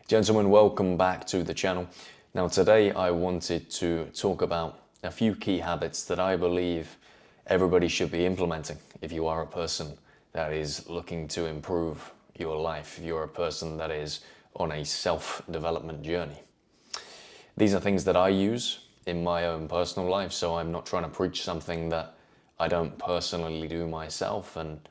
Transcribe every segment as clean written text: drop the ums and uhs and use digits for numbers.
Gentlemen, welcome back to the channel. Now today I wanted to talk about a few key habits that I believe everybody should be implementing if you are a person that is looking to improve your life, if you're a person that is on a self-development journey. These are things that I use in my own personal life, so I'm not trying to preach something that I don't personally do myself, and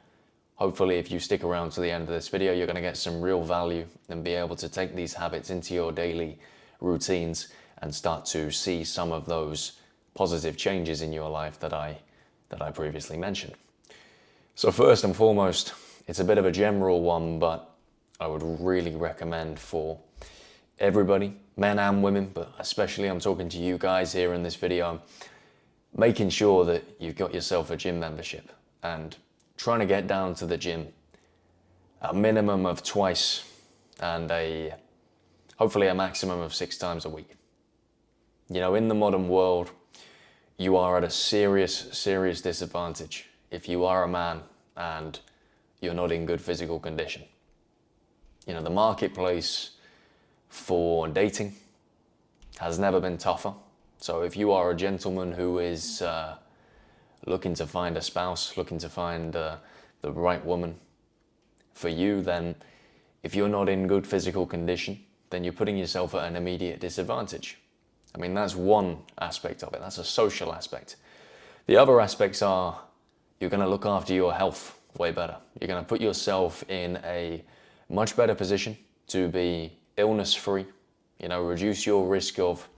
hopefully if you stick around to the end of this video, you're going to get some real value and be able to take these habits into your daily routines and start to see some of those positive changes in your life that I previously mentioned. So first and foremost, it's a bit of a general one, but I would really recommend for everybody, men and women, but especially I'm talking to you guys here in this video, making sure that you've got yourself a gym membership and trying to get down to the gym a minimum of twice and hopefully a maximum of 6 times a week. You know, in the modern world, you are at a serious disadvantage if you are a man and you're not in good physical condition. You know, the marketplace for dating has never been tougher. So if you are a gentleman who is looking to find a spouse, looking to find the right woman for you, then if you're not in good physical condition, then you're putting yourself at an immediate disadvantage. I mean, that's one aspect of it. That's a social aspect. The other aspects are you're going to look after your health way better. You're going to put yourself in a much better position to be illness-free, you know, reduce your risk of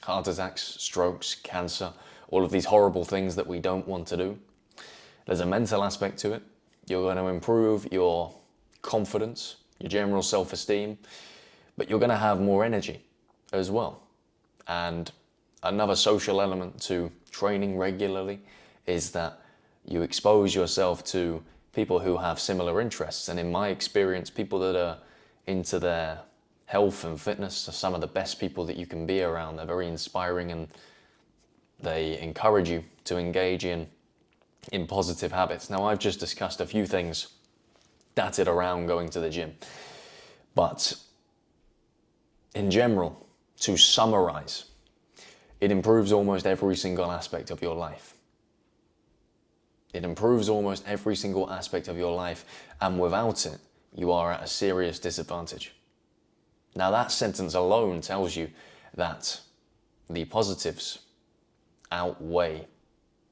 heart attacks, strokes, cancer, all of these horrible things that we don't want to do. There's a mental aspect to it. You're going to improve your confidence, your general self-esteem, but you're going to have more energy as well. And another social element to training regularly is that you expose yourself to people who have similar interests. And in my experience, people that are into their health and fitness are some of the best people that you can be around. They're very inspiring and they encourage you to engage in positive habits. Now, I've just discussed a few things dotted around going to the gym, but in general, to summarize, it improves almost every single aspect of your life. It improves almost every single aspect of your life, and without it, you are at a serious disadvantage. Now, that sentence alone tells you that the positives outweigh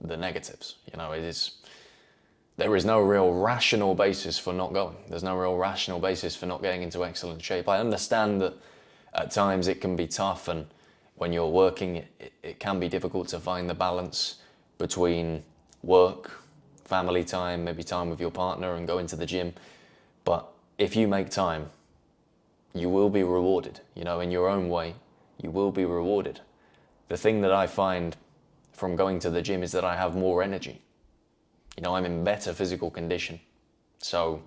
the negatives. You know, there is no real rational basis for not going. There's no real rational basis for not getting into excellent shape. I understand that at times it can be tough, and when you're working, it can be difficult to find the balance between work, family time, maybe time with your partner, and going to the gym. But if you make time, you will be rewarded. You know, in your own way, you will be rewarded. The thing that I find from going to the gym is that I have more energy. You know, I'm in better physical condition. So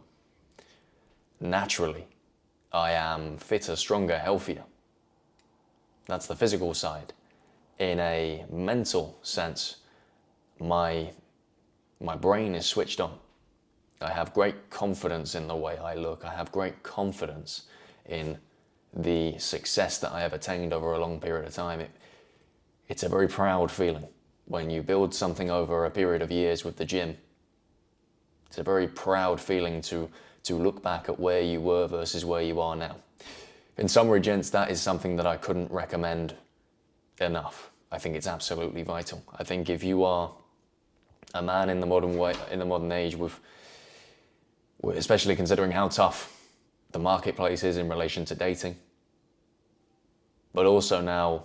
naturally, I am fitter, stronger, healthier. That's the physical side. In a mental sense, my brain is switched on. I have great confidence in the way I look. I have great confidence in the success that I have attained over a long period of time. It's a very proud feeling when you build something over a period of years with the gym. It's a very proud feeling to look back at where you were versus where you are now. In summary, gents, that is something that I couldn't recommend enough. I think it's absolutely vital. I think if you are a man in the modern age, especially considering how tough the marketplace is in relation to dating, but also now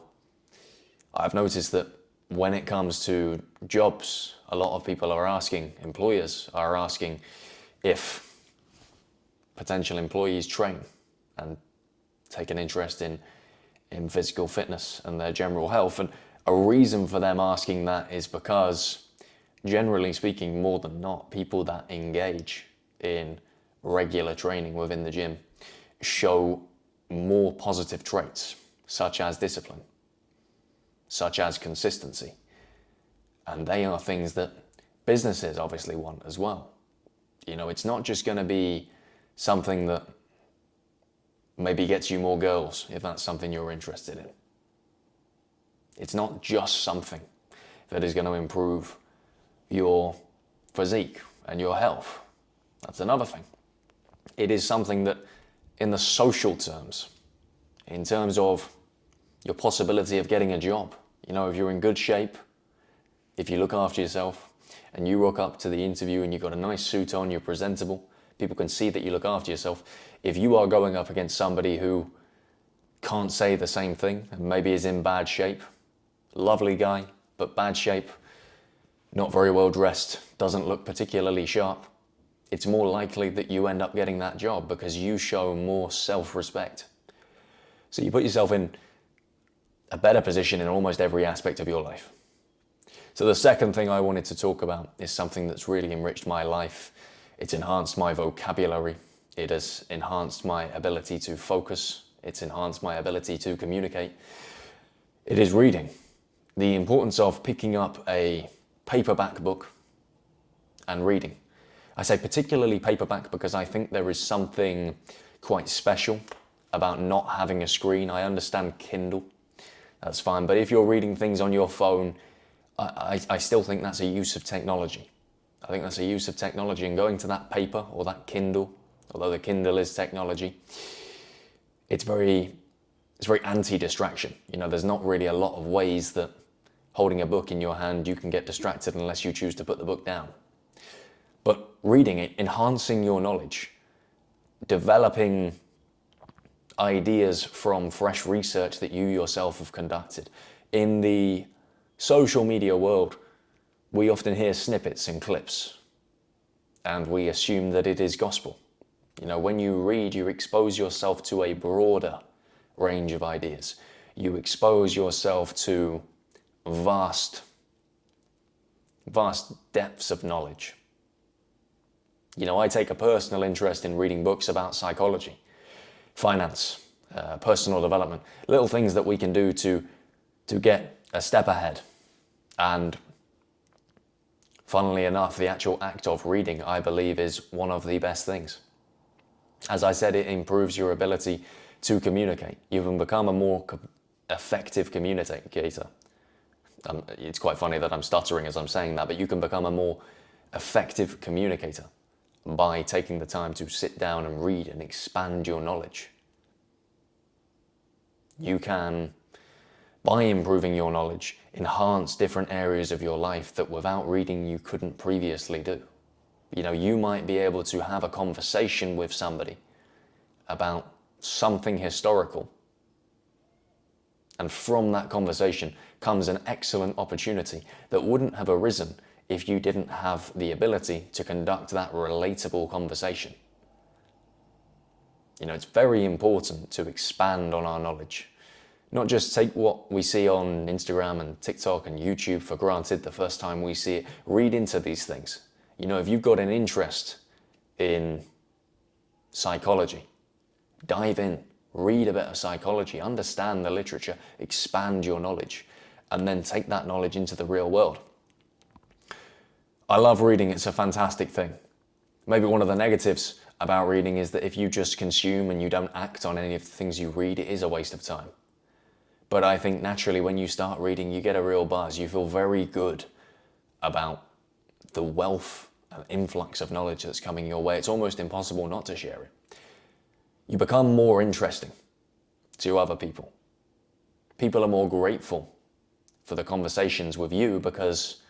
I've noticed that when it comes to jobs, a lot of people are asking, employers are asking if potential employees train and take an interest in physical fitness and their general health. And a reason for them asking that is because, generally speaking, more than not, people that engage in regular training within the gym show more positive traits, such as discipline, such as consistency. And they are things that businesses obviously want as well. You know, it's not just going to be something that maybe gets you more girls if that's something you're interested in. It's not just something that is going to improve your physique and your health. That's another thing. It is something that, in the social terms, in terms of your possibility of getting a job, if you're in good shape, if you look after yourself, and you rock up to the interview and you've got a nice suit on, you're presentable, people can see that you look after yourself. If you are going up against somebody who can't say the same thing and maybe is in bad shape, lovely guy, but bad shape, not very well dressed, doesn't look particularly sharp, it's more likely that you end up getting that job because you show more self-respect. So you put yourself in a better position in almost every aspect of your life. So the second thing I wanted to talk about is something that's really enriched my life. It's enhanced my vocabulary. It has enhanced my ability to focus. It's enhanced my ability to communicate. It is reading. The importance of picking up a paperback book and reading. I say particularly paperback because I think there is something quite special about not having a screen. I understand Kindle, that's fine. But if you're reading things on your phone, I still think that's a use of technology. I think that's a use of technology, and going to that paper or that Kindle, although the Kindle is technology, it's very anti-distraction. There's not really a lot of ways that holding a book in your hand you can get distracted unless you choose to put the book down. But reading it, enhancing your knowledge, developing ideas from fresh research that you yourself have conducted. In the social media world, we often hear snippets and clips, and we assume that it is gospel. When you read, you expose yourself to a broader range of ideas. You expose yourself to vast depths of knowledge. I take a personal interest in reading books about psychology, finance, personal development, little things that we can do to get a step ahead. And funnily enough, the actual act of reading, I believe, is one of the best things. As I said, it improves your ability to communicate. You can become a more effective communicator. It's quite funny that I'm stuttering as I'm saying that, but you can become a more effective communicator by taking the time to sit down and read and expand your knowledge. You can, by improving your knowledge, enhance different areas of your life that without reading you couldn't previously do. You might be able to have a conversation with somebody about something historical, and from that conversation comes an excellent opportunity that wouldn't have arisen if you didn't have the ability to conduct that relatable conversation. It's very important to expand on our knowledge. Not just take what we see on Instagram and TikTok and YouTube for granted the first time we see it. Read into these things. If you've got an interest in psychology, dive in, read a bit of psychology, understand the literature, expand your knowledge, and then take that knowledge into the real world. I love reading, it's a fantastic thing. Maybe one of the negatives about reading is that if you just consume and you don't act on any of the things you read, it is a waste of time. But I think naturally when you start reading, you get a real buzz. You feel very good about the wealth and influx of knowledge that's coming your way. It's almost impossible not to share it. You become more interesting to other people. People are more grateful for the conversations with you because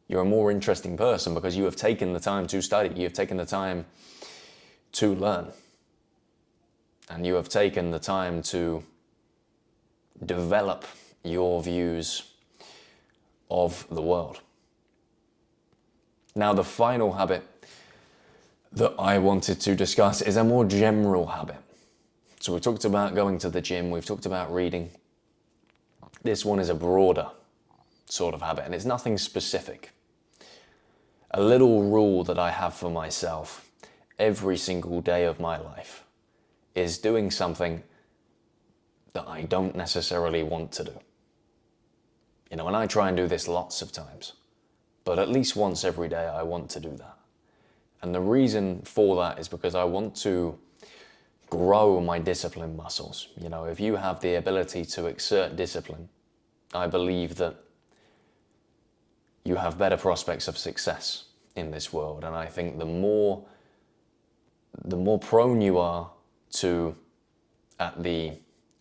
you're a more interesting person, because you have taken the time to study, you have taken the time to learn, and you have taken the time to develop your views of the world. Now, the final habit that I wanted to discuss is a more general habit. So we talked about going to the gym, we've talked about reading. This one is a broader sort of habit, and it's nothing specific. A little rule that I have for myself every single day of my life is doing something that I don't necessarily want to do. And I try and do this lots of times, but at least once every day I want to do that. And the reason for that is because I want to grow my discipline muscles. You know, if you have the ability to exert discipline, I believe that you have better prospects of success in this world. And I think the more prone you are to, at the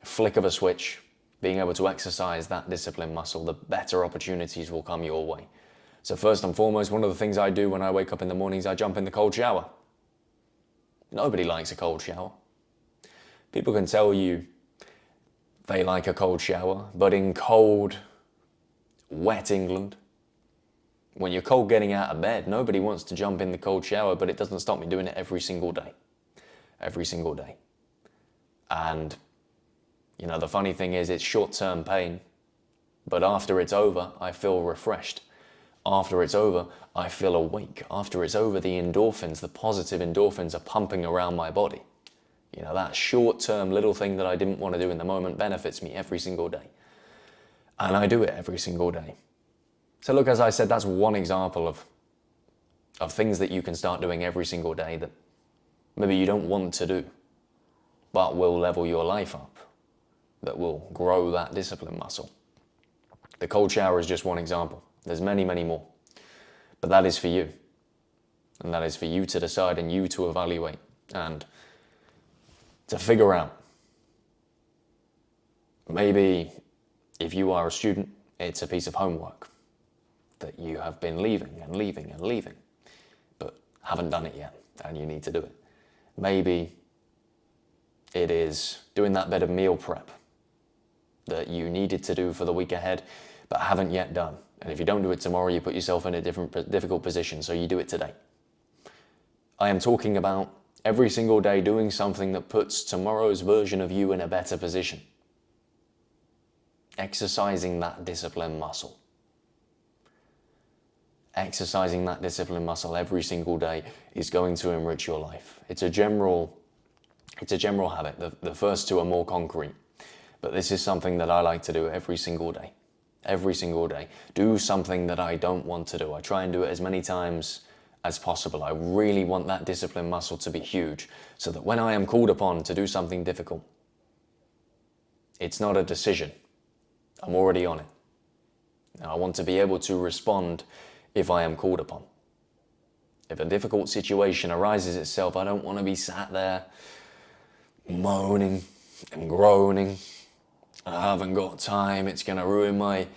flick of a switch, being able to exercise that discipline muscle, the better opportunities will come your way. So first and foremost, one of the things I do when I wake up in the mornings, I jump in the cold shower. Nobody likes a cold shower. People can tell you they like a cold shower, but in cold, wet England, when you're cold getting out of bed, nobody wants to jump in the cold shower, but it doesn't stop me doing it every single day. Every single day. And, you know, the funny thing is it's short-term pain, but after it's over, I feel refreshed. After it's over, I feel awake. After it's over, the endorphins, the positive endorphins are pumping around my body. You know, that short-term little thing that I didn't want to do in the moment benefits me every single day. And I do it every single day. So look, as I said, that's one example of things that you can start doing every single day that maybe you don't want to do, but will level your life up, that will grow that discipline muscle. The cold shower is just one example. There's many, many more. But that is for you. And that is for you to decide and you to evaluate and to figure out. Maybe if you are a student, it's a piece of homework that you have been leaving and leaving and leaving, but haven't done it yet and you need to do it. Maybe it is doing that bit of meal prep that you needed to do for the week ahead, but haven't yet done. And if you don't do it tomorrow, you put yourself in a difficult position, so you do it today. I am talking about every single day doing something that puts tomorrow's version of you in a better position. Exercising that discipline muscle. Exercising that discipline muscle every single day is going to enrich your life. It's a general habit. The first two are more concrete, but this is something that I like to do every single day. Every single day. Do something that I don't want to do. I try and do it as many times as possible. I really want that discipline muscle to be huge so that when I am called upon to do something difficult, it's not a decision. I'm already on it. And I want to be able to respond if I am called upon. If a difficult situation arises itself, I don't want to be sat there moaning and groaning. I haven't got time, it's going to ruin my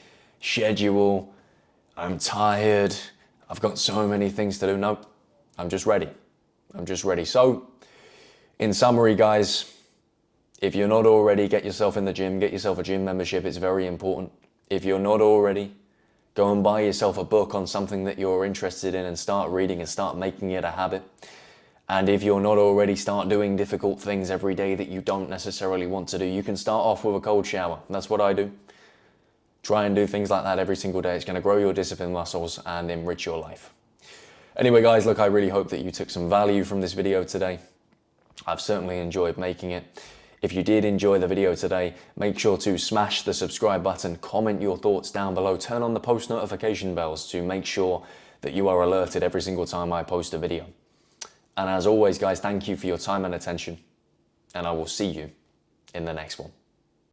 schedule, I'm tired, I've got so many things to do. No, I'm just ready. I'm just ready. So, in summary, guys, if you're not already, get yourself in the gym, get yourself a gym membership, it's very important. If you're not already, go and buy yourself a book on something that you're interested in and start reading and start making it a habit. And if you're not already, start doing difficult things every day that you don't necessarily want to do. You can start off with a cold shower. That's what I do. Try and do things like that every single day. It's going to grow your discipline muscles and enrich your life. Anyway, guys, look, I really hope that you took some value from this video today. I've certainly enjoyed making it. If you did enjoy the video today, make sure to smash the subscribe button, comment your thoughts down below, turn on the post notification bells to make sure that you are alerted every single time I post a video. And as always, guys, thank you for your time and attention, and I will see you in the next one.